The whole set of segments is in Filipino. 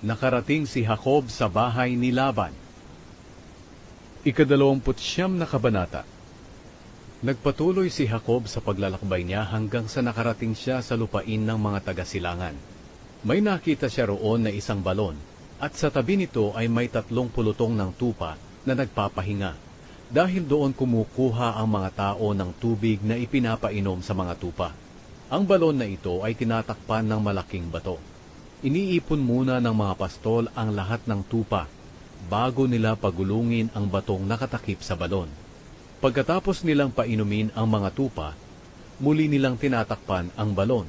Nakarating si Jacob sa bahay ni Laban. Ika-29 na kabanata. Nagpatuloy si Jacob sa paglalakbay niya hanggang sa nakarating siya sa lupain ng mga taga-silangan. May nakita siya roon na isang balon, at sa tabi nito ay may 3 pulutong ng tupa na nagpapahinga, dahil doon kumukuha ang mga tao ng tubig na ipinapainom sa mga tupa. Ang balon na ito ay tinatakpan ng malaking bato. Iniipon muna ng mga pastol ang lahat ng tupa bago nila pagulungin ang batong nakatakip sa balon. Pagkatapos nilang painumin ang mga tupa, muli nilang tinatakpan ang balon.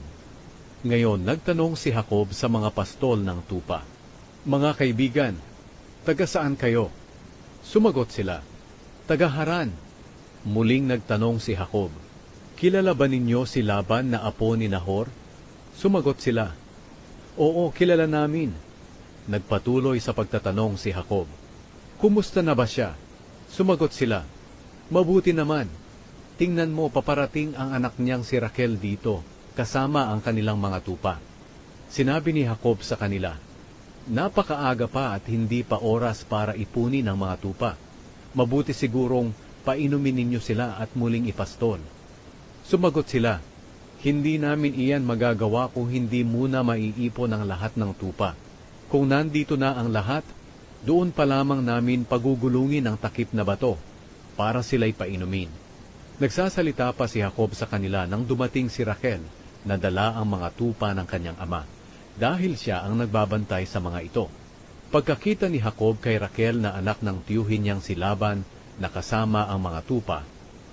Ngayon nagtanong si Jacob sa mga pastol ng tupa, "Mga kaibigan, taga saan kayo?" Sumagot sila, "Taga Haran." Muling nagtanong si Jacob, "Kilala ba ninyo si Laban na apo ni Nahor?" Sumagot sila, "Oo, kilala namin." Nagpatuloy sa pagtatanong si Jacob, "Kumusta na ba siya?" Sumagot sila, "Mabuti naman. Tingnan mo, paparating ang anak niyang si Raquel dito, kasama ang kanilang mga tupa." Sinabi ni Jacob sa kanila, "Napakaaga pa at hindi pa oras para ipunin ang mga tupa. Mabuti sigurong painumin ninyo sila at muling ipastol." Sumagot sila, "Hindi namin iyan magagawa kung hindi muna maiipon ang lahat ng tupa. Kung nandito na ang lahat, doon pa lamang namin pagugulungin ang takip na bato para sila'y painumin." Nagsasalita pa si Jacob sa kanila nang dumating si Raquel na dala ang mga tupa ng kanyang ama, dahil siya ang nagbabantay sa mga ito. Pagkakita ni Jacob kay Raquel na anak ng tiyuhin niyang si Laban na kasama ang mga tupa,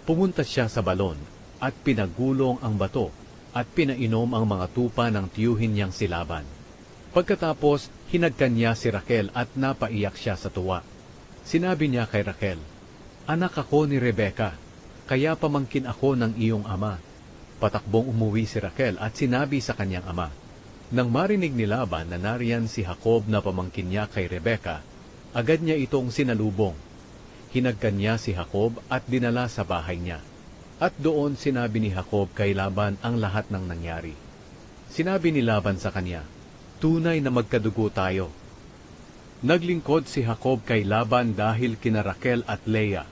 pumunta siya sa balon at pinagulong ang bato at pinainom ang mga tupa ng tiyuhin niyang si Laban. Pagkatapos, hinagkan niya si Raquel at napaiyak siya sa tuwa. Sinabi niya kay Raquel, "Anak ako ni Rebeka, kaya pamangkin ako ng iyong ama." Patakbong umuwi si Raquel at sinabi sa kanyang ama. Nang marinig ni Laban na nariyan si Jacob na pamangkin niya kay Rebeka, agad niya itong sinalubong. Hinagkan niya si Jacob at dinala sa bahay niya. At doon sinabi ni Jacob kay Laban ang lahat ng nangyari. Sinabi ni Laban sa kanya, "Tunay na magkadugo tayo." Naglingkod si Jacob kay Laban dahil kina Raquel at Leah.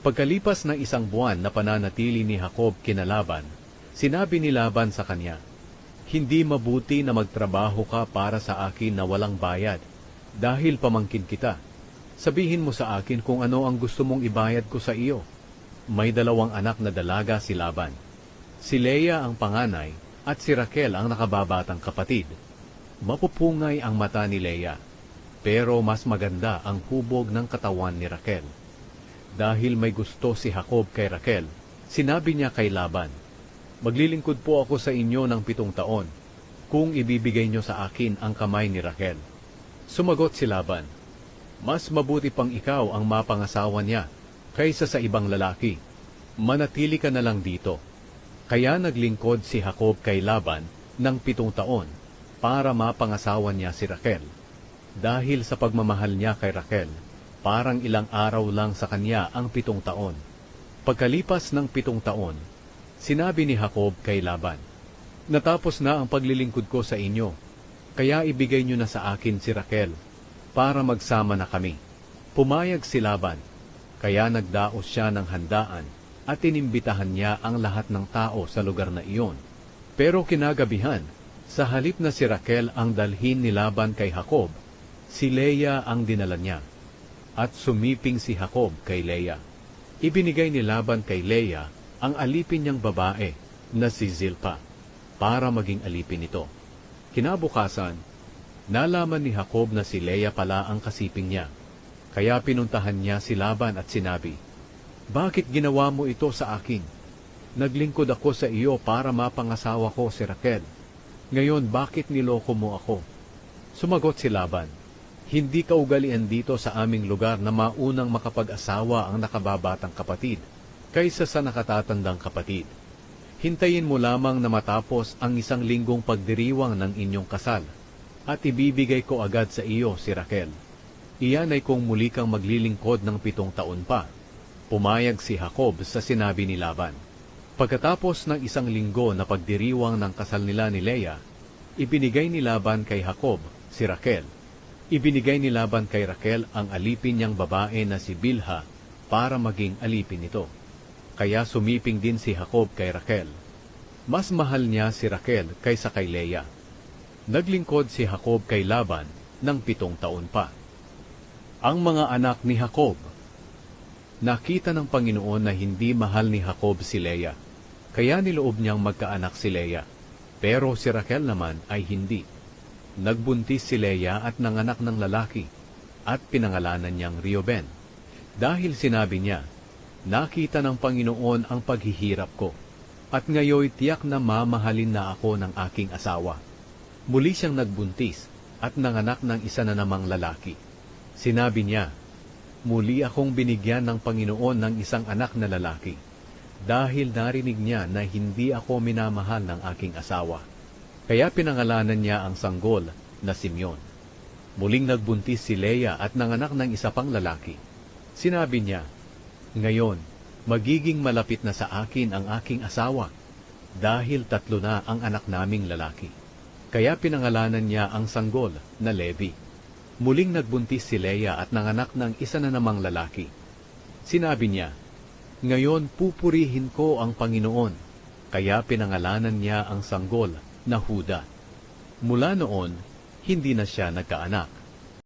Pagkalipas ng 1 buwan na pananatili ni Jacob kina Laban, sinabi ni Laban sa kanya, "Hindi mabuti na magtrabaho ka para sa akin na walang bayad, dahil pamangkin kita. Sabihin mo sa akin kung ano ang gusto mong ibayad ko sa iyo." May 2 anak na dalaga si Laban. Si Leah ang panganay at si Raquel ang nakababatang kapatid. Mapupungay ang mata ni Leah, pero mas maganda ang hubog ng katawan ni Raquel. Dahil may gusto si Jacob kay Raquel, sinabi niya kay Laban, "Maglilingkod po ako sa inyo ng 7 taon, kung ibibigay niyo sa akin ang kamay ni Raquel." Sumagot si Laban, "Mas mabuti pang ikaw ang mapangasawa niya, kaysa sa ibang lalaki. Manatili ka na lang dito." Kaya naglingkod si Jacob kay Laban ng 7 taon, para mapangasawa niya si Raquel. Dahil sa pagmamahal niya kay Raquel, parang ilang araw lang sa kanya ang 7 taon. Pagkalipas ng 7 taon, sinabi ni Jacob kay Laban, "Natapos na ang paglilingkod ko sa inyo, kaya ibigay niyo na sa akin si Raquel, para magsama na kami." Pumayag si Laban, kaya nagdaos siya ng handaan at inimbitahan niya ang lahat ng tao sa lugar na iyon. Pero kinagabihan, sa halip na si Raquel ang dalhin ni Laban kay Jacob, si Leah ang dinala niya. At sumiping si Jacob kay Leah. Ibinigay ni Laban kay Leah ang alipin niyang babae na si Zilpa, para maging alipin nito. Kinabukasan, nalaman ni Jacob na si Leah pala ang kasiping niya. Kaya pinuntahan niya si Laban at sinabi, "Bakit ginawa mo ito sa akin? Naglingkod ako sa iyo para mapangasawa ko si Raquel. Ngayon, bakit niloko mo ako?" Sumagot si Laban, "Hindi kaugalian dito sa aming lugar na maunang makapag-asawa ang nakababatang kapatid, kaysa sa nakatatandang kapatid. Hintayin mo lamang na matapos ang 1 linggong pagdiriwang ng inyong kasal, at ibibigay ko agad sa iyo si Raquel. Iyan ay kung muli kang maglilingkod ng 7 taon pa." Pumayag si Jacob sa sinabi ni Laban. Pagkatapos ng 1 linggo na pagdiriwang ng kasal nila ni Leah, ibinigay ni Laban kay Jacob si Raquel. Ibinigay ni Laban kay Raquel ang alipin niyang babae na si Bilha para maging alipin nito. Kaya sumiping din si Jacob kay Raquel. Mas mahal niya si Raquel kaysa kay Leah. Naglingkod si Jacob kay Laban ng 7 taon pa. Ang mga anak ni Jacob. Nakita ng Panginoon na hindi mahal ni Jacob si Leah, kaya niloob niyang magkaanak si Leah. Pero si Raquel naman ay hindi. Nagbuntis si Leah at nanganak ng lalaki, at pinangalanan niyang Reuben. Dahil sinabi niya, nakita ng Panginoon ang paghihirap ko, at ngayoy tiyak na mamahalin na ako ng aking asawa. Muli siyang nagbuntis, at nanganak ng isa na namang lalaki. Sinabi niya, muli akong binigyan ng Panginoon ng isang anak na lalaki, dahil narinig niya na hindi ako minamahal ng aking asawa. Kaya pinangalanan niya ang sanggol na Simeon. Muling nagbuntis si Leah at nanganak ng isa pang lalaki. Sinabi niya, ngayon, magiging malapit na sa akin ang aking asawa, dahil 3 na ang anak naming lalaki. Kaya pinangalanan niya ang sanggol na Levi. Muling nagbuntis si Leah at nanganak ng isa na namang lalaki. Sinabi niya, ngayon pupurihin ko ang Panginoon. Kaya pinangalanan niya ang sanggol na Huda. Mula noon, hindi na siya nagkaanak.